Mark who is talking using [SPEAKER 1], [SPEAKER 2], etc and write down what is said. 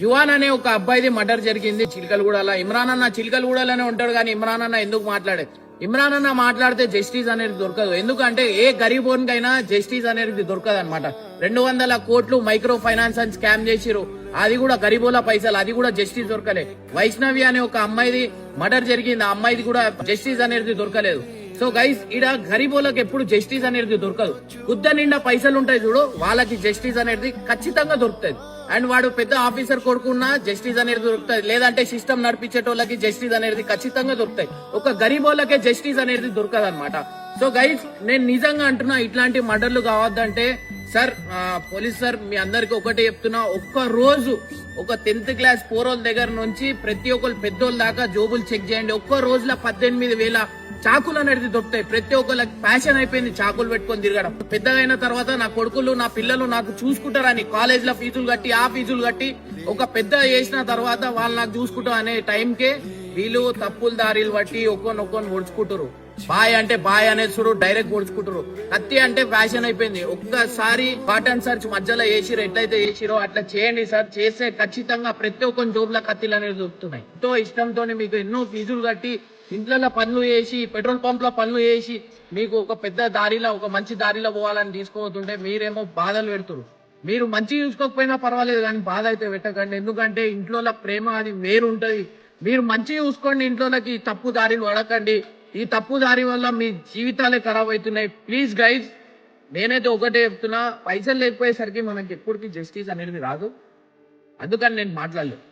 [SPEAKER 1] Yuan అనే ఒక అబ్బాయిది మర్డర్ జరిగింది చిలకలగూడలో. ఇమ్రాన్ అన్న చిలకలగూడలోనే ఉంటాడు కానీ ఇమ్రాన్ అన్న ఎందుకు మాట్లాడే? ఇమ్రాన్ అన్న మాట్లాడితే జస్టిస్ అనేది దొరకదు. ఎందుకంటే ఏ గరీబోనికైనా జస్టిస్ అనేది దొరకదు అనమాట. 200 కోట్లు మైక్రో ఫైనాన్స్ అని స్కామ్ చేసిరు, అది కూడా గరీబోల పైసలు, అది కూడా జస్టిస్ దొరకలే. వైష్ణవి అనే ఒక అమ్మాయిది మర్డర్ జరిగింది, ఆ అమ్మాయిది కూడా జస్టిస్ అనేది దొరకలేదు. సో గైస్, ఈడ గరీబోలకు ఎప్పుడు జస్టిస్ అనేది దొరకదు. గుద్ద నిండా పైసలు ఉంటాయి చూడు, వాళ్ళకి జస్టిస్ అనేది ఖచ్చితంగా దొరుకుతుంది. అండ్ వాడు పెద్ద ఆఫీసర్ కొడుకున్నా జస్టిస్ అనేది దొరుకుతుంది, లేదంటే సిస్టమ్ నడిపించేటోళ్ళకి జస్టిస్ అనేది ఖచ్చితంగా దొరుకుతాయి. ఒక గరీబోళ్ళకే జస్టిస్ అనేది దొరకదు అనమాట. సో గైస్, నేను నిజంగా అంటున్నా, ఇట్లాంటి మర్డర్లు కావద్దంటే సార్, పోలీస్ సార్, మీ అందరికి ఒకటే చెప్తున్నా, ఒక్క రోజు ఒక 10th క్లాస్ పోరోల దగ్గర నుంచి ప్రతి ఒక్కరు పెద్దోళ్ళ దాకా జోబులు చెక్ చేయండి. ఒక్క రోజులో 18,000 చాకులు అనేది దొరుకుతాయి. ప్రతి ఒక్కరికి ప్యాషన్ అయిపోయింది చాకులు పెట్టుకొని తిరగడం. పెద్దగా అయిన తర్వాత నా కొడుకులు నా పిల్లలు నాకు చూసుకుంటారని కాలేజ్ లో ఫీజులు కట్టి ఆ ఫీజులు కట్టి ఒక పెద్ద చేసిన తర్వాత వాళ్ళు నాకు చూసుకుంటారు అనే టైంకే వీళ్ళు తప్పుల దారిలు బట్టి ఒక్కొక్కరిని ఓడ్చుకుంటారు. బాయ్ అంటే బాయ్ అనేసుడు, డైరెక్ట్ ఓడ్చుకుంటారు. కత్తి అంటే ఫ్యాషన్ అయిపోయింది. ఒక్కసారి కాటన్ సర్చ్ మధ్యలో వేసిరో, ఎట్లయితే వేసిరో అట్లా చేయండి సార్. చేస్తే ఖచ్చితంగా ప్రతి ఒక్కరి జోబుల కత్తిలు అనేది దొరుకుతున్నాయి. ఎంతో ఇష్టంతో మీకు ఎన్నో ఫీజులు కట్టి ఇంట్లో పనులు చేసి పెట్రోల్ పంప్ లో పనులు చేసి మీకు ఒక పెద్ద దారిలో, ఒక మంచి దారిలో పోవాలని తీసుకోతుంటే మీరేమో బాధలు పెడుతురు. మీరు మంచి చూసుకోకపోయినా పర్వాలేదు కానీ బాధ అయితే పెట్టకండి. ఎందుకంటే ఇంట్లో ప్రేమ అది వేరు ఉంటది. మీరు మంచి చూసుకోండి, ఇంట్లోకి తప్పు దారిని పడకండి. ఈ తప్పు దారి వల్ల మీ జీవితాలే ఖరాబ్ అవుతున్నాయి. ప్లీజ్ గైజ్, నేనైతే ఒకటే చెప్తున్నా, పైసలు లేకపోయేసరికి మనకి ఎప్పటికీ జస్టిస్ అనేది రాదు. అందుకని నేను మాట్లాడలేదు.